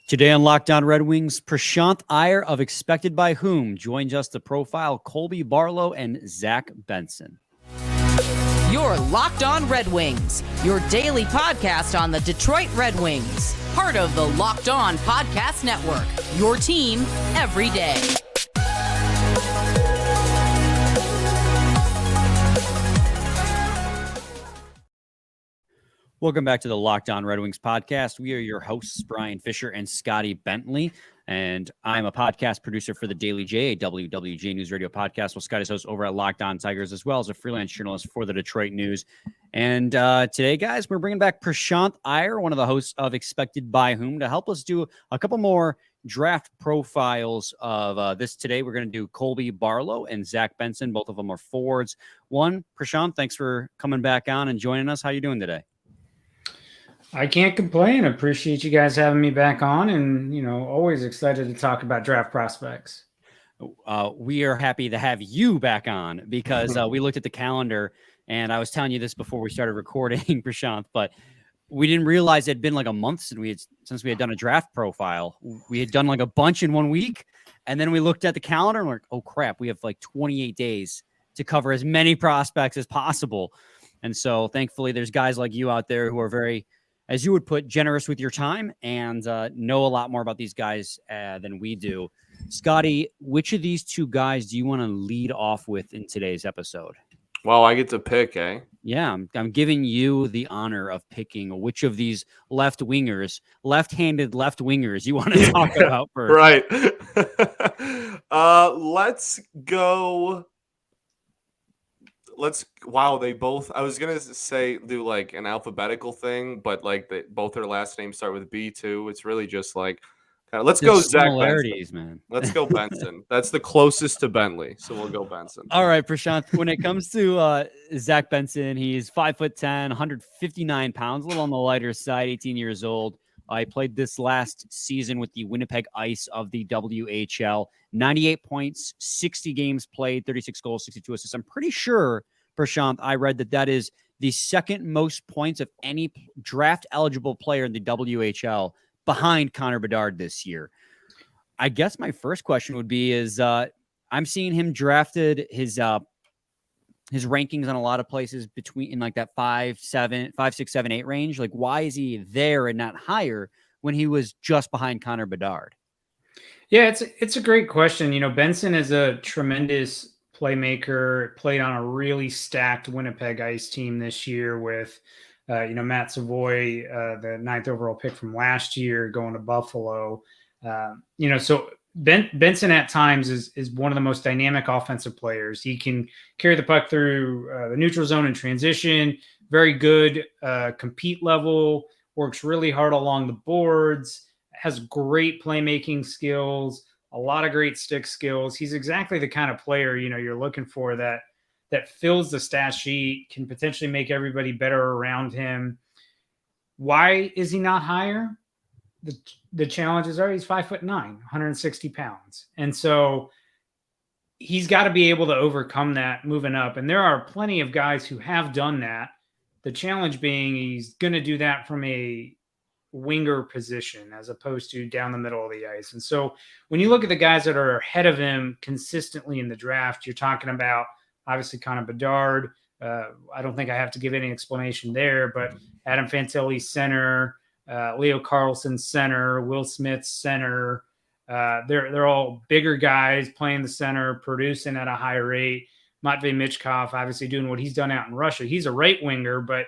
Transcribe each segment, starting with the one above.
Today on Locked On Red Wings, Prashanth Iyer of Expected by Whom joins us to profile Colby Barlow and Zach Benson. You're Locked On Red Wings, your daily podcast on the Detroit Red Wings. Part of the Locked On Podcast Network, your team every day. Welcome back to the Locked On Red Wings podcast. We are your hosts, Brian Fisher and Scotty Bentley, and I'm a podcast producer for the Daily J, a WWJ News Radio podcast. Well, Scotty's host over at Locked On Tigers, as well as a freelance journalist for the Detroit News. And today, guys, we're bringing back Prashanth Iyer, one of the hosts of Expected by Whom, to help us do a couple more draft profiles of this today. We're going to do Colby Barlow and Zach Benson. Both of them are forwards. Prashanth, thanks for coming back on and joining us. How are you doing today? I can't complain. I appreciate you guys having me back on, and, always excited to talk about draft prospects. We are happy to have you back on because we looked at the calendar, and I was telling you this before we started recording, Prashanth, but we didn't realize it had been like a month since we had done a draft profile. We had done like a bunch in 1 week, and then we looked at the calendar and we're like, oh crap, we have like 28 days to cover as many prospects as possible. And so thankfully there's guys like you out there who are very, as you would put, generous with your time and know a lot more about these guys than we do. Scotty, which of these two guys do you want to lead off with in today's episode? Well, I get to pick, eh? Yeah, I'm giving you the honor of picking which of these left-handed left wingers you want to talk about first. Right. Let's go. They both, I was going to say do like an alphabetical thing, but like both their last names start with B too. It's really just like, let's go Zach Benson. Man. Let's go Benson. That's the closest to Bentley. So we'll go Benson. All right, Prashanth, when it comes to Zach Benson, he's 5'10", 159 pounds, a little on the lighter side, 18 years old. I played this last season with the Winnipeg Ice of the WHL. 98 points, 60 games played, 36 goals, 62 assists. I'm pretty sure, Prashanth, I read that is the second most points of any draft-eligible player in the WHL behind Connor Bedard this year. I guess my first question would be I'm seeing him drafted his rankings on a lot of places in like that 5, 6, 7, 8 range. Like, why is he there and not higher when he was just behind Connor Bedard? Yeah, it's a great question. Benson is a tremendous playmaker, played on a really stacked Winnipeg Ice team this year with, Matt Savoy, the 9th overall pick from last year, going to Buffalo. So Benson at times is one of the most dynamic offensive players. He can carry the puck through the neutral zone in transition, very good compete level, works really hard along the boards, has great playmaking skills, a lot of great stick skills. He's exactly the kind of player, you're looking for that fills the stat sheet, can potentially make everybody better around him. Why is he not higher? The challenges are he's 5'9", 160 pounds. And so he's got to be able to overcome that moving up. And there are plenty of guys who have done that. The challenge being he's going to do that from a winger position as opposed to down the middle of the ice. And so when you look at the guys that are ahead of him consistently in the draft, you're talking about obviously Connor Bedard. I don't think I have to give any explanation there, but Adam Fantilli center, Leo Carlson center, Will Smith center. They're all bigger guys playing the center, producing at a high rate. Matvei Michkov obviously doing what he's done out in Russia. He's a right winger, but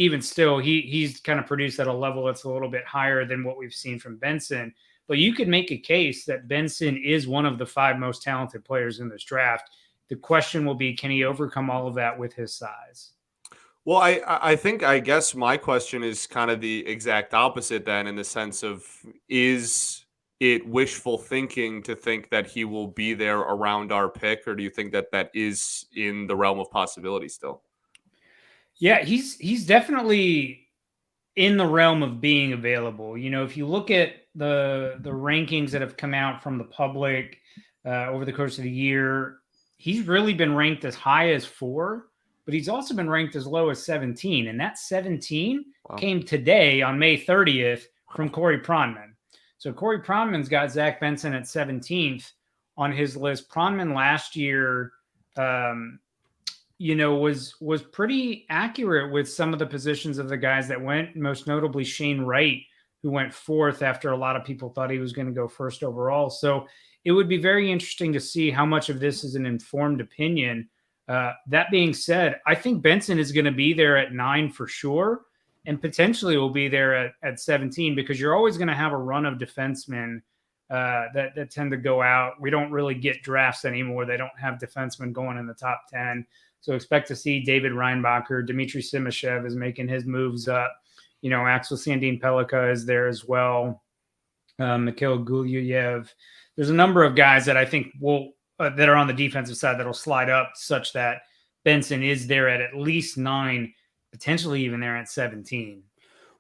even still, he's kind of produced at a level that's a little bit higher than what we've seen from Benson. But you could make a case that Benson is one of the 5 most talented players in this draft. The question will be, can he overcome all of that with his size? Well, I guess my question is kind of the exact opposite then, in the sense of, is it wishful thinking to think that he will be there around our pick, or do you think that is in the realm of possibility still? Yeah, he's definitely in the realm of being available. If you look at the rankings that have come out from the public over the course of the year, he's really been ranked as high as 4, but he's also been ranked as low as 17. And that 17 came today on May 30th from Corey Pronman. So Corey Pronman's got Zach Benson at 17th on his list. Pronman last year, was pretty accurate with some of the positions of the guys that went, most notably Shane Wright, who went 4th after a lot of people thought he was going to go 1st overall. So it would be very interesting to see how much of this is an informed opinion. That being said, I think Benson is going to be there at 9 for sure, and potentially will be there at 17, because you're always going to have a run of defensemen that tend to go out. We don't really get drafts anymore. They don't have defensemen going in the top 10. So expect to see David Reinbacher. Dmitry Simashev is making his moves up. Axel Sandin Pellikka is there as well. Mikhail Gulyayev. There's a number of guys that I think that are on the defensive side that'll slide up such that Benson is there at least 9, potentially even there at 17.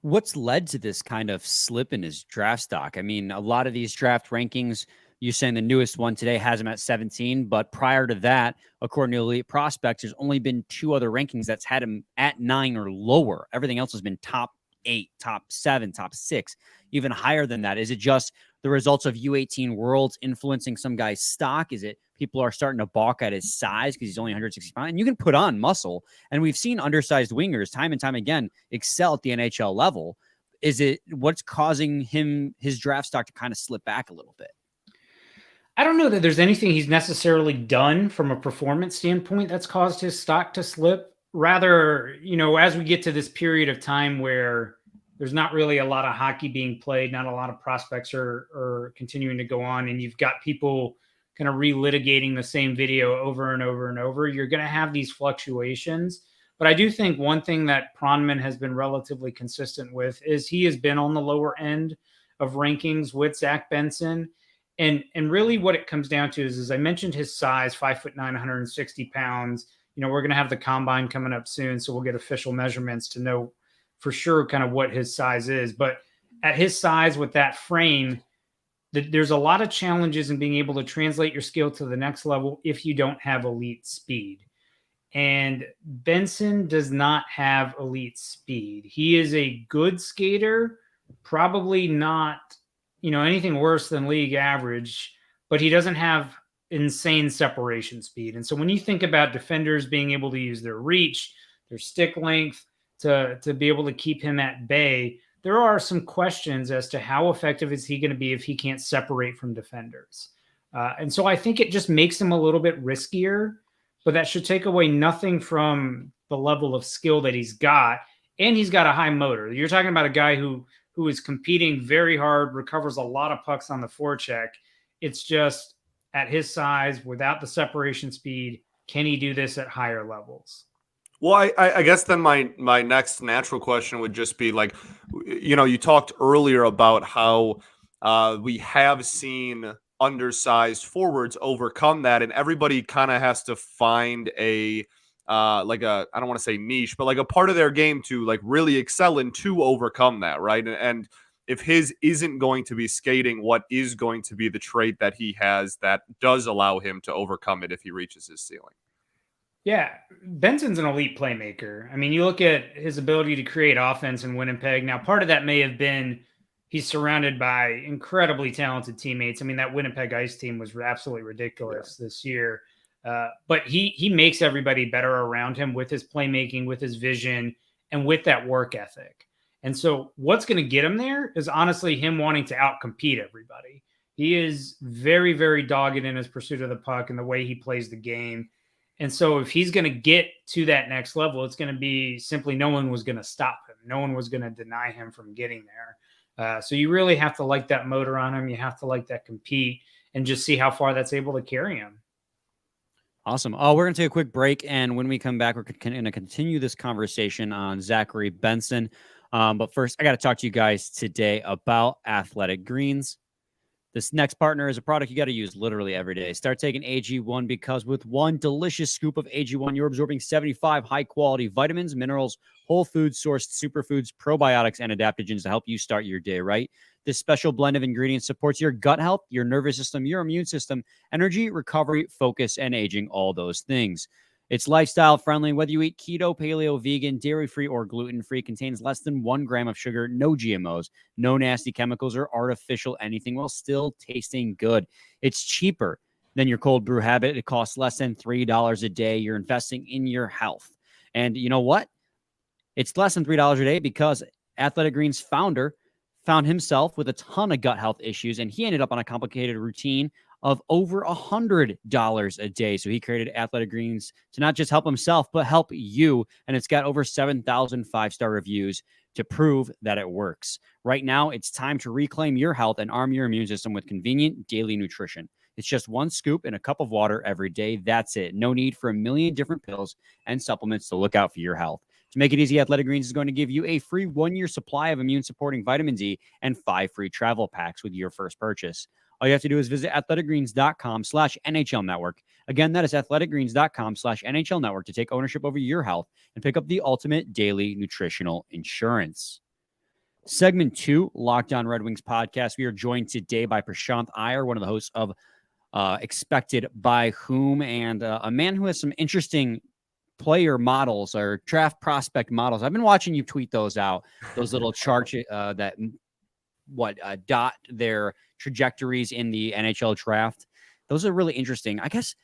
What's led to this kind of slip in his draft stock? I mean, a lot of these draft rankings, you're saying the newest one today has him at 17, but prior to that, according to Elite Prospects, there's only been 2 other rankings that's had him at 9 or lower. Everything else has been top 8, top 7, top 6, even higher than that. Is it just the results of U18 Worlds influencing some guy's stock? Is it people are starting to balk at his size because he's only 160 pounds? And you can put on muscle. And we've seen undersized wingers time and time again excel at the NHL level. Is it what's causing his draft stock to kind of slip back a little bit? I don't know that there's anything he's necessarily done from a performance standpoint that's caused his stock to slip. Rather, as we get to this period of time where there's not really a lot of hockey being played, not a lot of prospects are continuing to go on, and you've got people kind of relitigating the same video over and over and over, you're going to have these fluctuations. But I do think one thing that Pronman has been relatively consistent with is he has been on the lower end of rankings with Zach Benson. And really what it comes down to is, as I mentioned, his size, 5'9", 160 pounds. We're going to have the combine coming up soon, so we'll get official measurements to know for sure kind of what his size is. But at his size with that frame, there's a lot of challenges in being able to translate your skill to the next level if you don't have elite speed. And Benson does not have elite speed. He is a good skater, probably not anything worse than league average, but he doesn't have insane separation speed. And so when you think about defenders being able to use their reach, their stick length to be able to keep him at bay, there are some questions as to how effective is he going to be if he can't separate from defenders. And so I think it just makes him a little bit riskier, but that should take away nothing from the level of skill that he's got. And he's got a high motor. You're talking about a guy who is competing very hard, recovers a lot of pucks on the forecheck. It's just at his size, without the separation speed, can he do this at higher levels? Well, I guess then my next natural question would just be like, you talked earlier about how we have seen undersized forwards overcome that, and everybody kind of has to find I don't want to say niche, but like a part of their game to like really excel in to overcome that, right? And if his isn't going to be skating, what is going to be the trait that he has that does allow him to overcome it if he reaches his ceiling? Yeah, Benson's an elite playmaker. I mean, you look at his ability to create offense in Winnipeg. Now, part of that may have been he's surrounded by incredibly talented teammates. I mean, that Winnipeg Ice team was absolutely ridiculous this year. But he makes everybody better around him with his playmaking, with his vision, and with that work ethic. And so what's going to get him there is honestly him wanting to outcompete everybody. He is very, very dogged in his pursuit of the puck and the way he plays the game. And so if he's going to get to that next level, it's going to be simply no one was going to stop him. No one was going to deny him from getting there. So you really have to like that motor on him. You have to like that compete and just see how far that's able to carry him. Awesome. We're going to take a quick break. And when we come back, we're going to continue this conversation on Zachary Benson. But first, I got to talk to you guys today about Athletic Greens. This next partner is a product you got to use literally every day. Start taking AG1 because with one delicious scoop of AG1, you're absorbing 75 high-quality vitamins, minerals, whole food-sourced superfoods, probiotics, and adaptogens to help you start your day right. This special blend of ingredients supports your gut health, your nervous system, your immune system, energy, recovery, focus, and aging, all those things. It's lifestyle friendly, whether you eat keto, paleo, vegan, dairy-free, or gluten-free, contains less than 1 gram of sugar, no GMOs, no nasty chemicals or artificial anything, while still tasting good. It's cheaper than your cold brew habit. It costs less than $3 a day. You're investing in your health. And you know what? It's less than $3 a day because Athletic Greens founder found himself with a ton of gut health issues, and he ended up on a complicated routine of over $100 a day. So he created Athletic Greens to not just help himself, but help you. And it's got over 7,000 5-star reviews to prove that it works. Right now, it's time to reclaim your health and arm your immune system with convenient daily nutrition. It's just 1 scoop in a cup of water every day. That's it. No need for a million different pills and supplements to look out for your health. To make it easy, Athletic Greens is going to give you a free 1-year supply of immune-supporting vitamin D and 5 free travel packs with your first purchase. All you have to do is visit athleticgreens.com/NHL Network. Again, that is athleticgreens.com/NHL Network to take ownership over your health and pick up the ultimate daily nutritional insurance. Segment 2, Locked On Red Wings podcast. We are joined today by Prashanth Iyer, one of the hosts of Expected by Whom, and a man who has some interesting player models or draft prospect models. I've been watching you tweet those out, those little charts that dot their trajectories in the NHL draft. Those are really interesting. I guess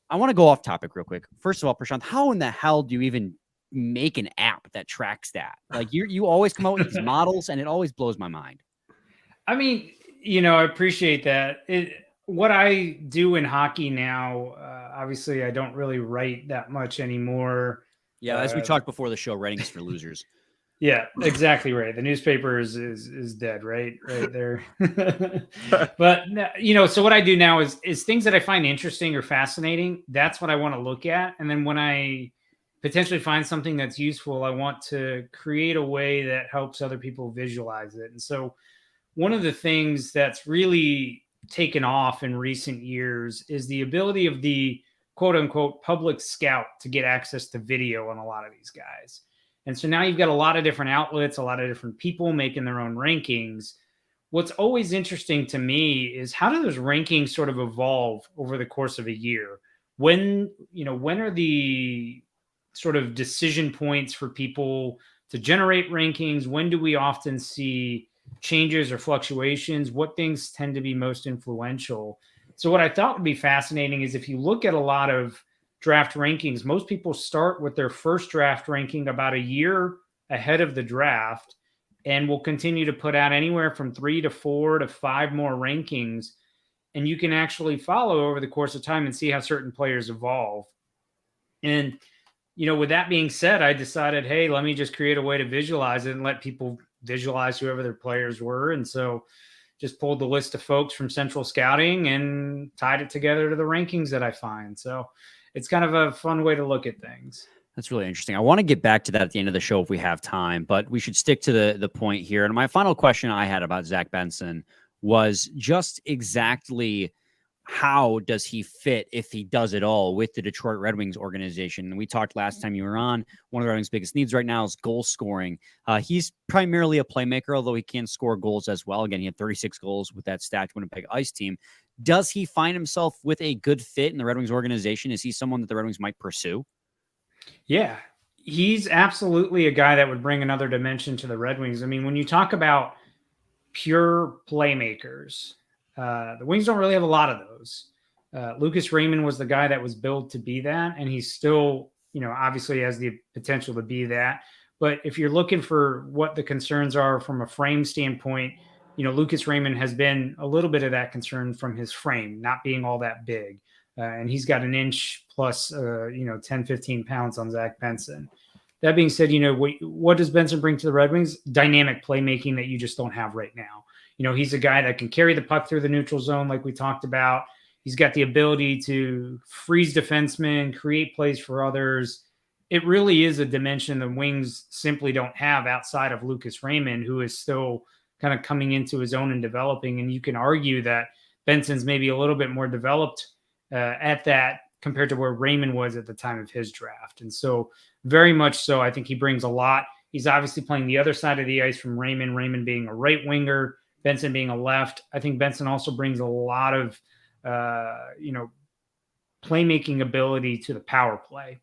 I want to go off topic real quick. First of all, Prashanth, how in the hell do you even make an app that tracks that? Like you always come out with these models, and it always blows my mind. I mean, I appreciate that. What I do in hockey now, obviously I don't really write that much anymore. Yeah, as we talked before the show, writing is for losers. Yeah, exactly right. The newspaper is dead, right there. But so what I do now is things that I find interesting or fascinating. That's what I want to look at, and then when I potentially find something that's useful, I want to create a way that helps other people visualize it. And so, one of the things that's really taken off in recent years is the ability of the quote unquote public scout to get access to video on a lot of these guys. And so now you've got a lot of different outlets, a lot of different people making their own rankings. What's always interesting to me is how do those rankings sort of evolve over the course of a year? When are the sort of decision points for people to generate rankings? When do we often see changes or fluctuations? What things tend to be most influential? So what I thought would be fascinating is if you look at a lot of draft rankings, most people start with their first draft ranking about a year ahead of the draft and will continue to put out anywhere from 3 to 4 to 5 more rankings. And you can actually follow over the course of time and see how certain players evolve. And, with that being said, I decided, hey, let me just create a way to visualize it and let people visualize whoever their players were. And so just pulled the list of folks from Central Scouting and tied it together to the rankings that I find. So it's kind of a fun way to look at things. That's really interesting. I want to get back to that at the end of the show if we have time, but we should stick to the point here. And my final question I had about Zach Benson was just exactly how does he fit, if he does at all, with the Detroit Red Wings organization? And we talked last time you were on, one of the Red Wings' biggest needs right now is goal scoring. He's primarily a playmaker, although he can score goals as well. Again, he had 36 goals with that stacked Winnipeg Ice team. Does he find himself with a good fit in the Red Wings organization? Is he someone that the Red Wings might pursue? Yeah, he's absolutely a guy that would bring another dimension to the Red Wings. I mean, when you talk about pure playmakers, the Wings don't really have a lot of those. Lucas Raymond was the guy that was built to be that, and he's still, obviously has the potential to be that. But if you're looking for what the concerns are from a frame standpoint, Lucas Raymond has been a little bit of that concern from his frame, not being all that big. And he's got an inch plus, 10, 15 pounds on Zach Benson. That being said, what does Benson bring to the Red Wings? Dynamic playmaking that you just don't have right now. He's a guy that can carry the puck through the neutral zone like we talked about. He's got the ability to freeze defensemen, create plays for others. It really is a dimension the Wings simply don't have outside of Lucas Raymond, who is still kind of coming into his own and developing. And you can argue that Benson's maybe a little bit more developed at that compared to where Raymond was at the time of his draft. And so very much so, I think he brings a lot. He's obviously playing the other side of the ice from Raymond being a right winger, Benson being a left. I think Benson also brings a lot of, playmaking ability to the power play.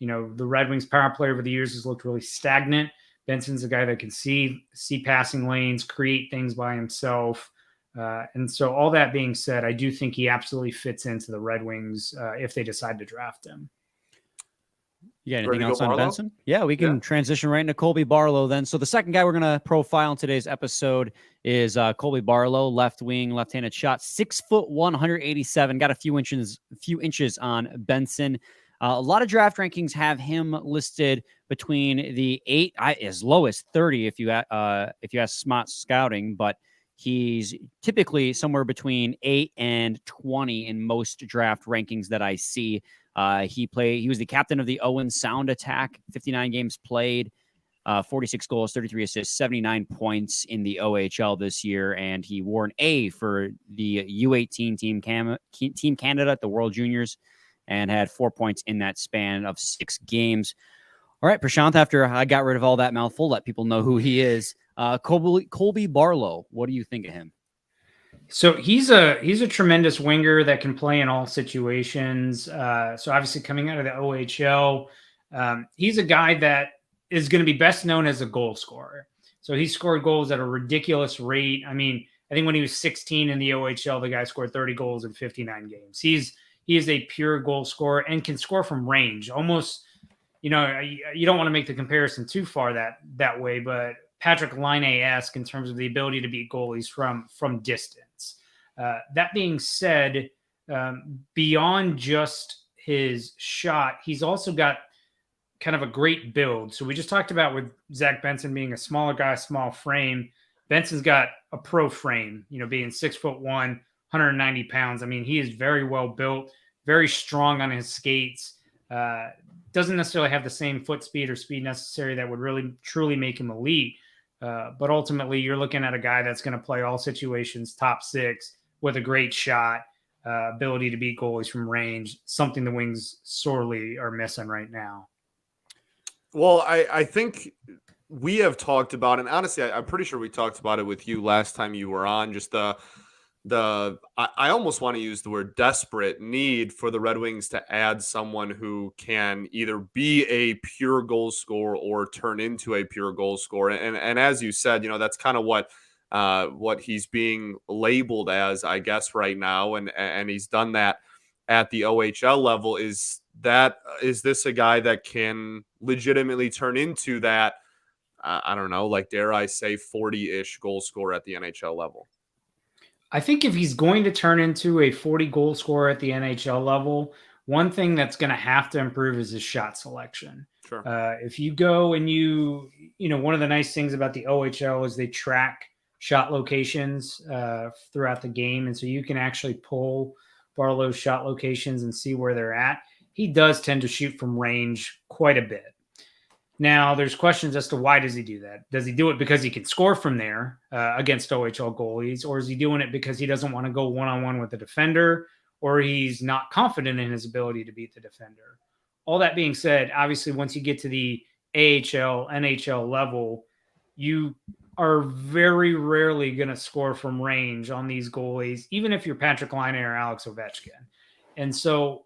The Red Wings power play over the years has looked really stagnant. Benson's a guy that can see passing lanes, create things by himself. And so all that being said, I do think he absolutely fits into the Red Wings if they decide to draft him. You got anything else on Benson? Yeah, we can transition right into Colby Barlow then. So the second guy we're going to profile in today's episode is Colby Barlow, left wing, left-handed shot, 6'1", 187. Got a few inches on Benson. A lot of draft rankings have him listed between the 8, as low as 30 if you ask Smart Scouting, but he's typically somewhere between 8 and 20 in most draft rankings that I see. He was the captain of the Owen Sound attack, 59 games played, 46 goals, 33 assists, 79 points in the OHL this year, and he wore an A for the U18 Team Canada at the World Juniors and had 4 points in that span of 6 games. All right, Prashanth, after I got rid of all that mouthful, let people know who he is. Colby Barlow, what do you think of him? So he's a tremendous winger that can play in all situations. So obviously coming out of the OHL, he's a guy that is going to be best known as a goal scorer. So he scored goals at a ridiculous rate. I mean, I think when he was 16 in the OHL, the guy scored 30 goals in 59 games. He is a pure goal scorer and can score from range. Almost, you don't want to make the comparison too far that way, but Patrick Laine-esque in terms of the ability to beat goalies from distance. That being said, beyond just his shot, he's also got kind of a great build. So we just talked about with Zach Benson being a smaller guy, small frame. Benson's got a pro frame, being 6'1", 190 pounds. I mean, he is very well built, very strong on his skates. Doesn't necessarily have the same foot speed or speed necessary that would really truly make him elite. But ultimately, you're looking at a guy that's going to play all situations, top 6, with a great shot, ability to beat goalies from range, something the Wings sorely are missing right now. Well, I think we have talked about, and honestly, I'm pretty sure we talked about it with you last time you were on, just I almost want to use the word desperate need for the Red Wings to add someone who can either be a pure goal scorer or turn into a pure goal scorer. And as you said, that's kind of what he's being labeled as, I guess, right now. And he's done that at the OHL level. Is this a guy that can legitimately turn into that, I don't know, like, dare I say 40-ish goal scorer at the NHL level? I think if he's going to turn into a 40 goal scorer at the NHL level, one thing that's going to have to improve is his shot selection. Sure. If you go and one of the nice things about the OHL is they track shot locations throughout the game. And so you can actually pull Barlow's shot locations and see where they're at. He does tend to shoot from range quite a bit. Now, there's questions as to why does he do that? Does he do it because he can score from there against OHL goalies, or is he doing it because he doesn't want to go one-on-one with the defender, or he's not confident in his ability to beat the defender? All that being said, obviously, once you get to the AHL, NHL level, you are very rarely going to score from range on these goalies, even if you're Patrick Laine or Alex Ovechkin. And so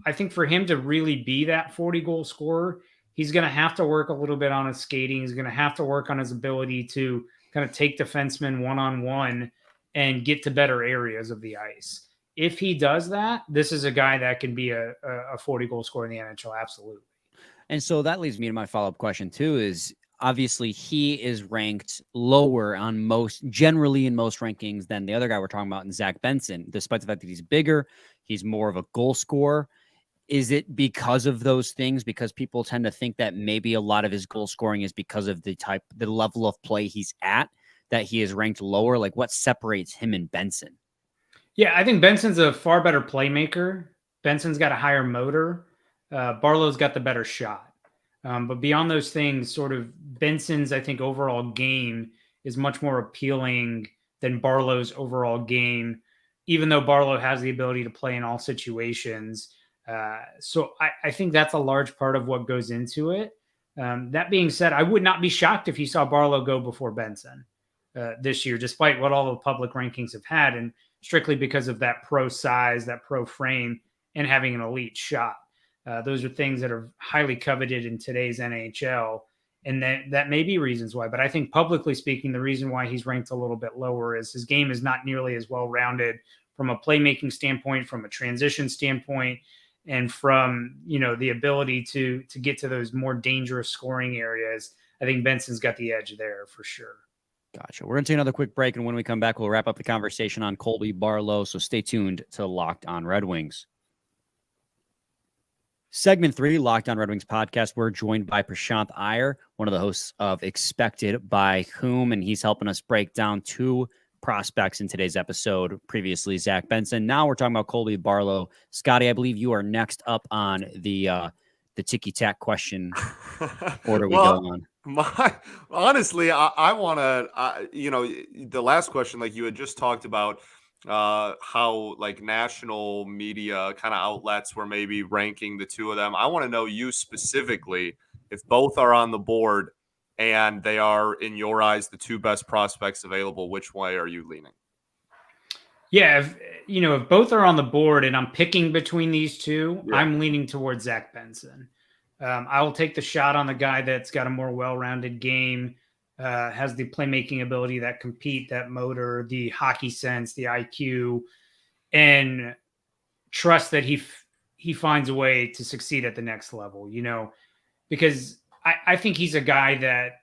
I think for him to really be that 40-goal scorer, he's going to have to work a little bit on his skating. He's going to have to work on his ability to kind of take defensemen one-on-one and get to better areas of the ice. If he does that, this is a guy that can be a 40-goal scorer in the NHL, absolutely. And so that leads me to my follow-up question, too, is obviously he is ranked lower generally in most rankings than the other guy we're talking about in Zach Benson, despite the fact that he's bigger, he's more of a goal scorer. Is it because of those things? Because people tend to think that maybe a lot of his goal scoring is because of the level of play he's at, that he is ranked lower. Like, what separates him and Benson? Yeah, I think Benson's a far better playmaker. Benson's got a higher motor. Barlow's got the better shot. But beyond those things, sort of Benson's, I think, overall game is much more appealing than Barlow's overall game, even though Barlow has the ability to play in all situations. So I think that's a large part of what goes into it. That being said, I would not be shocked if you saw Barlow go before Benson this year, despite what all the public rankings have had, and strictly because of that pro size, that pro frame, and having an elite shot. Those are things that are highly coveted in today's NHL. And that may be reasons why. But I think publicly speaking, the reason why he's ranked a little bit lower is his game is not nearly as well-rounded from a playmaking standpoint, from a transition standpoint, and from, the ability to get to those more dangerous scoring areas. I think Benson's got the edge there for sure. Gotcha. We're going to take another quick break, and when we come back, we'll wrap up the conversation on Colby Barlow, so stay tuned to Locked on Red Wings. Segment 3, Locked on Red Wings podcast. We're joined by Prashanth Iyer, one of the hosts of Expected by Whom, and he's helping us break down 2 prospects in today's episode. Previously, Zach Benson. Now we're talking about Colby Barlow. Scotty, I believe you are next up on the ticky-tack question order we go on. Honestly, I want to, the last question, like you had just talked about, how like national media kind of outlets were maybe ranking the 2 of them. I want to know you specifically, if both are on the board and they are, in your eyes, the 2 best prospects available, which way are you leaning? Yeah, if both are on the board and I'm picking between these 2, Yeah. I'm leaning towards Zach Benson. I will take the shot on the guy that's got a more well-rounded game, has the playmaking ability, that compete, that motor, the hockey sense, the IQ, and trust that he finds a way to succeed at the next level, because I think he's a guy that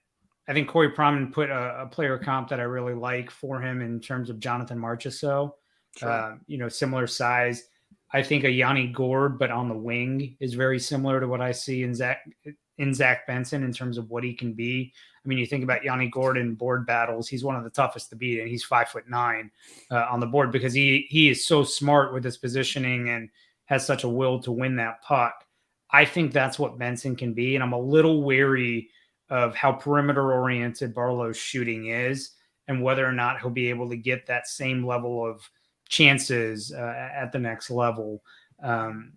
I think Corey Promen put a player comp that I really like for him in terms of Jonathan Marchessault, Sure. Similar size. I think a Yanni Gourde, but on the wing, is very similar to what I see in Zach Benson in terms of what he can be. I mean, you think about Yanni Gourde in board battles, he's one of the toughest to beat, and he's 5'9" on the board because he is so smart with his positioning and has such a will to win that puck. I think that's what Benson can be, and I'm a little wary of how perimeter-oriented Barlow's shooting is and whether or not he'll be able to get that same level of chances at the next level. And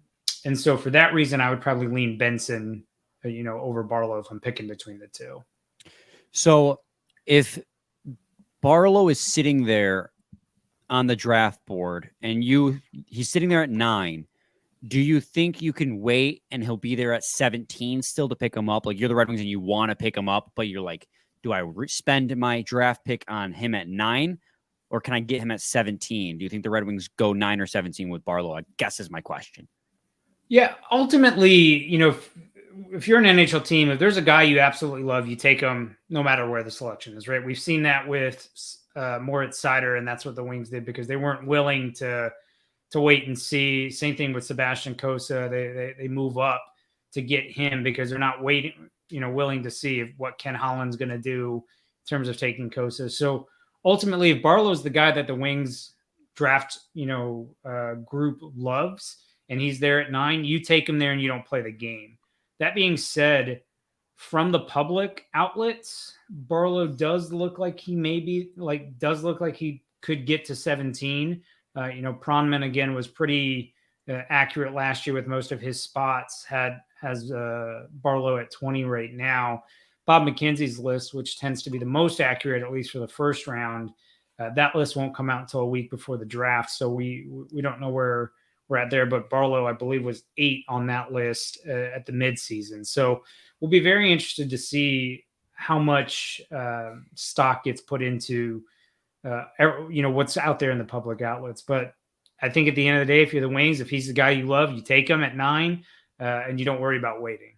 so for that reason, I would probably lean Benson, over Barlow if I'm picking between the 2. So if Barlow is sitting there on the draft board and he's sitting there at 9, do you think you can wait and he'll be there at 17 still to pick him up? Like, you're the Red Wings and you want to pick him up, but you're like, do I spend my draft pick on him at 9? Or can I get him at 17? Do you think the Red Wings go 9 or 17 with Barlow? I guess is my question. Yeah, ultimately, if you're an NHL team, if there's a guy you absolutely love, you take him no matter where the selection is, right? We've seen that with Moritz Seider, and that's what the Wings did because they weren't willing to wait and see. Same thing with Sebastian Cossa. They move up to get him because they're not willing to see what Ken Holland's going to do in terms of taking Cossa. So ultimately, if Barlow's the guy that the Wings draft, group loves, and he's there at 9, you take him there and you don't play the game. That being said, from the public outlets, Barlow does look like he could get to 17. Pronman again was pretty accurate last year with most of his spots. Has Barlow at 20 right now. Bob McKenzie's list, which tends to be the most accurate, at least for the first round, that list won't come out until a week before the draft, so we don't know where we're at there. But Barlow, I believe, was 8 on that list at the midseason. So we'll be very interested to see how much stock gets put into what's out there in the public outlets. But I think at the end of the day, if you're the Wings, if he's the guy you love, you take him at 9 and you don't worry about waiting.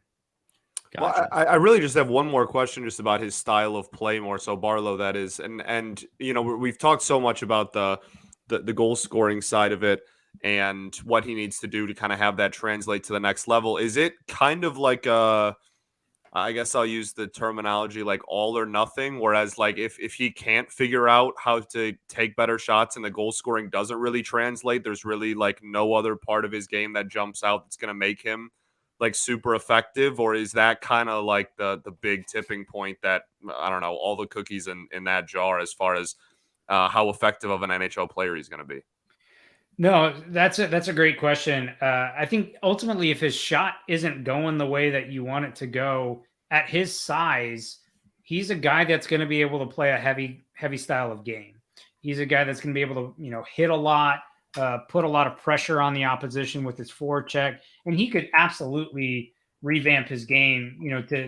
Gotcha. Well, I really just have one more question just about his style of play, more so Barlow, that is. And we've talked so much about the goal scoring side of it and what he needs to do to kind of have that translate to the next level. Is it kind of like I guess I'll use the terminology like all or nothing, whereas like if he can't figure out how to take better shots and the goal scoring doesn't really translate, there's really like no other part of his game that jumps out that's going to make him like super effective? Or is that kind of like the big tipping point that, I don't know, all the cookies in that jar as far as how effective of an NHL player he's going to be? No, that's a great question. I think ultimately, if his shot isn't going the way that you want it to go at his size, he's a guy that's going to be able to play a heavy style of game. He's a guy that's going to be able to, hit a lot, put a lot of pressure on the opposition with his forecheck, and he could absolutely revamp his game,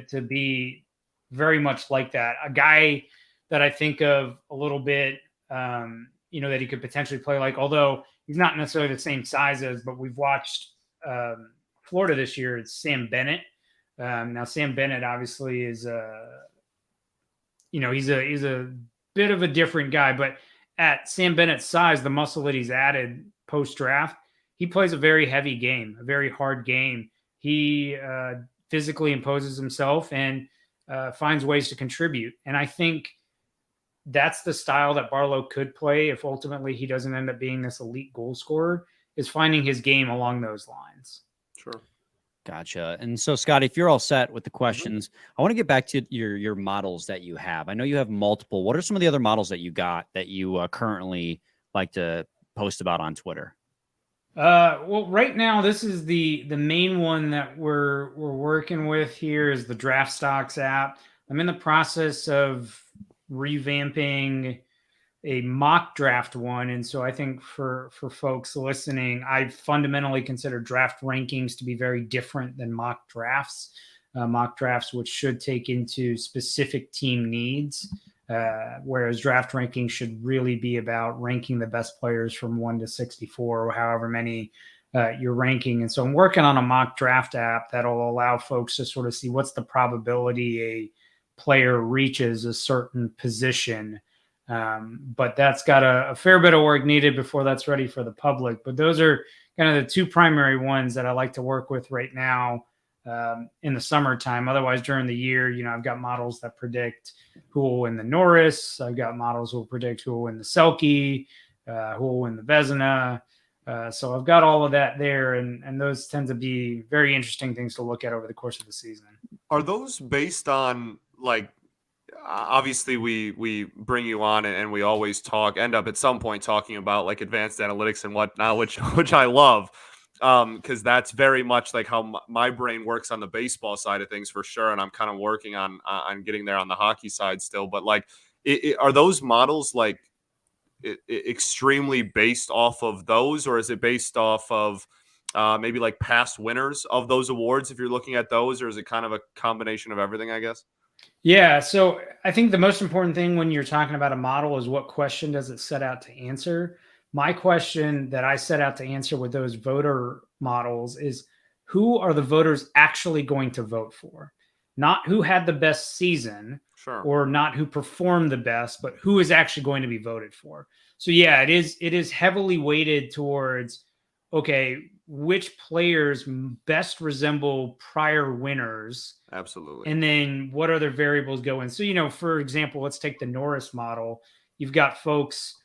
to be very much like that. A guy that I think of a little bit, that he could potentially play like, although he's not necessarily the same size as, but we've watched Florida this year. It's Sam Bennett. Now Sam Bennett obviously is he's a bit of a different guy, but at Sam Bennett's size, the muscle that he's added post draft, he plays a very heavy game, a very hard game. He physically imposes himself and finds ways to contribute. And I think that's the style that Barlow could play if ultimately he doesn't end up being this elite goal scorer, is finding his game along those lines. Sure. Gotcha. And so, Scott, if you're all set with the questions, I want to get back to your models that you have. I know you have multiple. What are some of the other models that you got that you currently like to post about on Twitter? Well, right now, this is the main one that we're working with here is the Draft Stocks app. I'm in the process of revamping a mock draft one. And so I think for folks listening, I fundamentally consider draft rankings to be very different than mock drafts. Mock drafts, which should take into specific team needs, whereas draft rankings should really be about ranking the best players from 1 to 64 or however many you're ranking. And so I'm working on a mock draft app that'll allow folks to sort of see what's the probability a player reaches a certain position. But that's got a fair bit of work needed before that's ready for the public. But those are kind of the two primary ones that I like to work with right now in the summertime. Otherwise, during the year, I've got models that predict who will win the Norris. I've got models who will predict who will win the Selke, who will win the Vezina. So I've got all of that there, and those tend to be very interesting things to look at over the course of the season. Are those based on, like, obviously we bring you on and we always end up at some point talking about like advanced analytics and whatnot, which I love, because that's very much like how my brain works on the baseball side of things for sure, and I'm kind of working on getting there on the hockey side still. But like, are those models like extremely based off of those, or is it based off of maybe like past winners of those awards if you're looking at those, or is it kind of a combination of everything, I guess? Yeah, so I think the most important thing when you're talking about a model is what question does it set out to answer. My question that I set out to answer with those voter models is, who are the voters actually going to vote for? Not who had the best season, sure, or not who performed the best, but who is actually going to be voted for. So yeah, it is heavily weighted towards, okay, which players best resemble prior winners. Absolutely. And then what other variables go in? So, for example, let's take the Norris model. You've got folks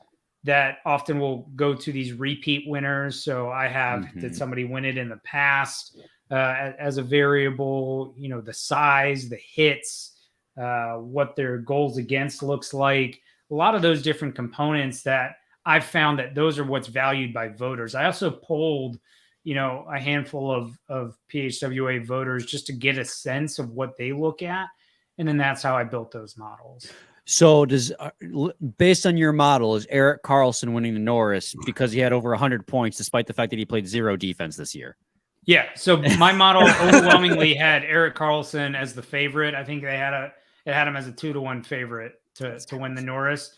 that often will go to these repeat winners. So I have, did somebody win it in the past as a variable, the size, the hits, what their goals against looks like. A lot of those different components that I've found that those are what's valued by voters. I also polled a handful of PHWA voters just to get a sense of what they look at. And then that's how I built those models. So based on your model, is Erik Karlsson winning the Norris because he had over 100 points, despite the fact that he played 0 defense this year? Yeah. So my model overwhelmingly had Erik Karlsson as the favorite. I think it had him as a 2-1 favorite to win the Norris.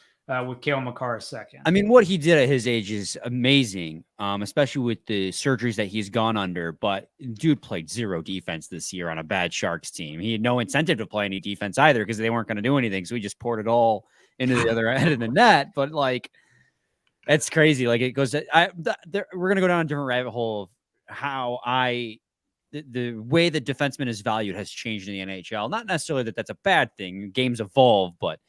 With Cale Makar second. I mean, what he did at his age is amazing, especially with the surgeries that he's gone under. But dude played 0 defense this year on a bad Sharks team. He had no incentive to play any defense either because they weren't going to do anything. So he just poured it all into the other end of the net. But like, that's crazy. Like it goes. We're going to go down a different rabbit hole of how the way that defenseman is valued has changed in the NHL. Not necessarily that that's a bad thing. Games evolve, but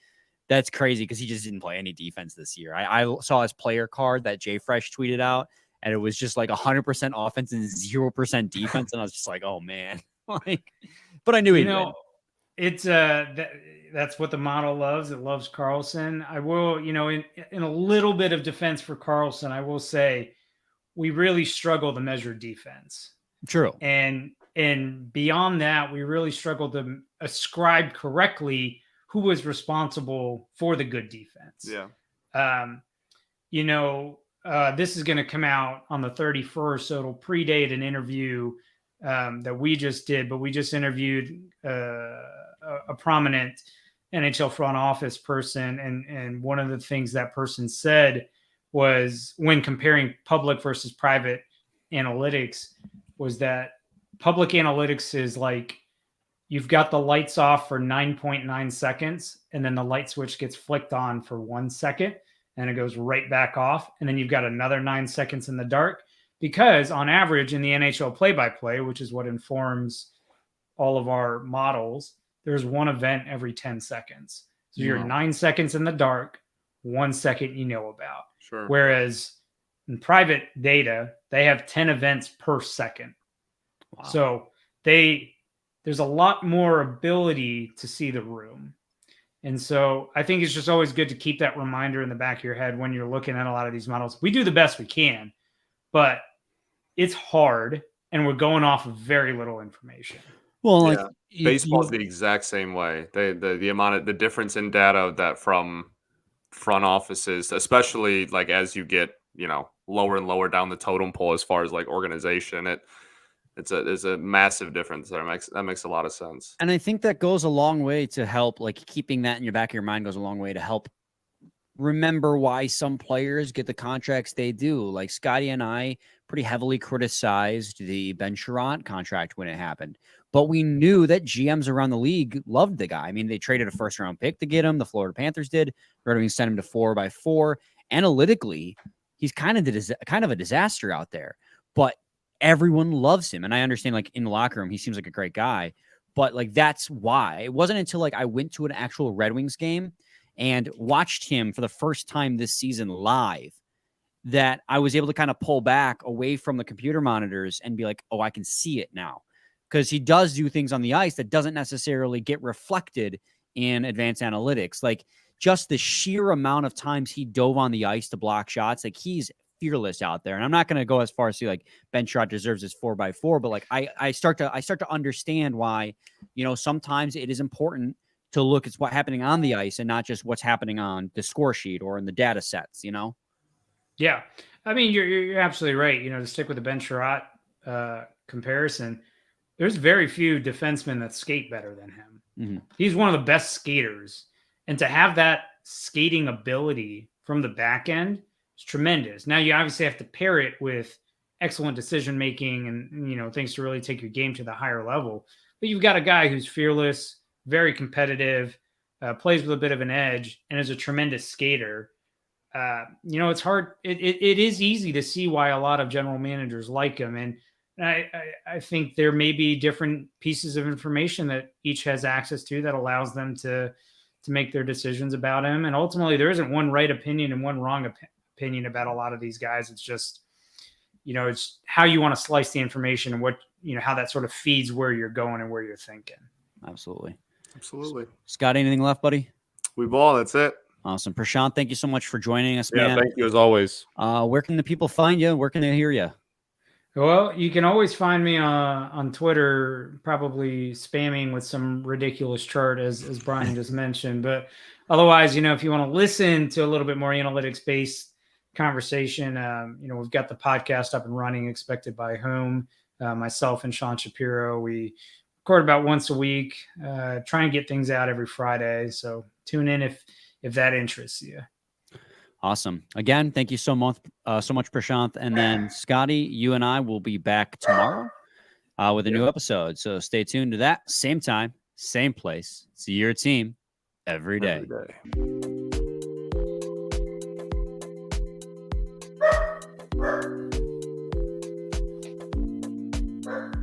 that's crazy because he just didn't play any defense this year. I saw his player card that Jay Fresh tweeted out, and it was just like 100% offense and 0% defense. And I was just like, oh man, like, but I knew he'd win. It's that's what the model loves. It loves Karlsson. I will, in a little bit of defense for Karlsson, I will say we really struggle to measure defense. True. And beyond that, we really struggle to ascribe correctly who was responsible for the good defense. Yeah. this is going to come out on the 31st, so it'll predate an interview that we just did, but we just interviewed a prominent NHL front office person. And one of the things that person said was, when comparing public versus private analytics, was that public analytics is like, you've got the lights off for 9.9 seconds, and then the light switch gets flicked on for 1 second, and it goes right back off. And then you've got another 9 seconds in the dark, because on average in the NHL play-by-play, which is what informs all of our models, there's one event every 10 seconds. So you're 9 seconds in the dark, 1 second you know about. Sure. Whereas in private data, they have 10 events per second. Wow. So there's a lot more ability to see the room. And so I think it's just always good to keep that reminder in the back of your head when you're looking at a lot of these models. We do the best we can, but it's hard, and we're going off of very little information. Well, like baseball's the exact same way. The amount of the difference in data that from front offices, especially like as you get, lower and lower down the totem pole as far as like organization, there's a massive difference there. That makes a lot of sense. And I think that goes a long way to help, like keeping that in your back of your mind goes a long way to help remember why some players get the contracts they do. Like Scotty and I pretty heavily criticized the Ben Sherratt contract when it happened, but we knew that GMs around the league loved the guy. I mean, they traded a first-round pick to get him. The Florida Panthers did. Red Wings sent him to 4x4. Analytically, he's kind of a disaster out there, but everyone loves him. And I understand, like in the locker room, he seems like a great guy, but like, that's why. It wasn't until like I went to an actual Red Wings game and watched him for the first time this season live that I was able to kind of pull back away from the computer monitors and be like, oh, I can see it now. Because he does do things on the ice that doesn't necessarily get reflected in advanced analytics. Like just the sheer amount of times he dove on the ice to block shots, like he's fearless out there. And I'm not going to go as far as to like Ben Sherratt deserves his 4x4, but like I start to understand why, sometimes it is important to look at what's happening on the ice and not just what's happening on the score sheet or in the data sets, Yeah. I mean, you're absolutely right. To stick with the Ben Sherratt comparison, there's very few defensemen that skate better than him. Mm-hmm. He's one of the best skaters. And to have that skating ability from the back end is tremendous. Now, you obviously have to pair it with excellent decision-making and, things to really take your game to the higher level. But you've got a guy who's fearless, very competitive, plays with a bit of an edge, and is a tremendous skater. It's hard. It is easy to see why a lot of general managers like him. And I think there may be different pieces of information that each has access to that allows them to make their decisions about him. And ultimately, there isn't one right opinion and one wrong opinion about a lot of these guys. It's just, it's how you want to slice the information and what, how that sort of feeds where you're going and where you're thinking. Absolutely. Scott, anything left, buddy? We ball. That's it. Awesome. Prashanth, thank you so much for joining us, man. Yeah, thank you as always. Where can the people find you? Where can they hear you? Well, you can always find me on Twitter, probably spamming with some ridiculous chart, as Brian just mentioned. But otherwise, if you want to listen to a little bit more analytics-based conversation, we've got the podcast up and running, Expected by Whom. Myself and Sean Shapiro, we record about once a week, try and get things out every Friday. So tune in if that interests you. Awesome. Again, thank you so much, Prashanth. And then Scotty, you and I will be back tomorrow with a new episode. So stay tuned to that. Same time, same place. See your team every day. Every day.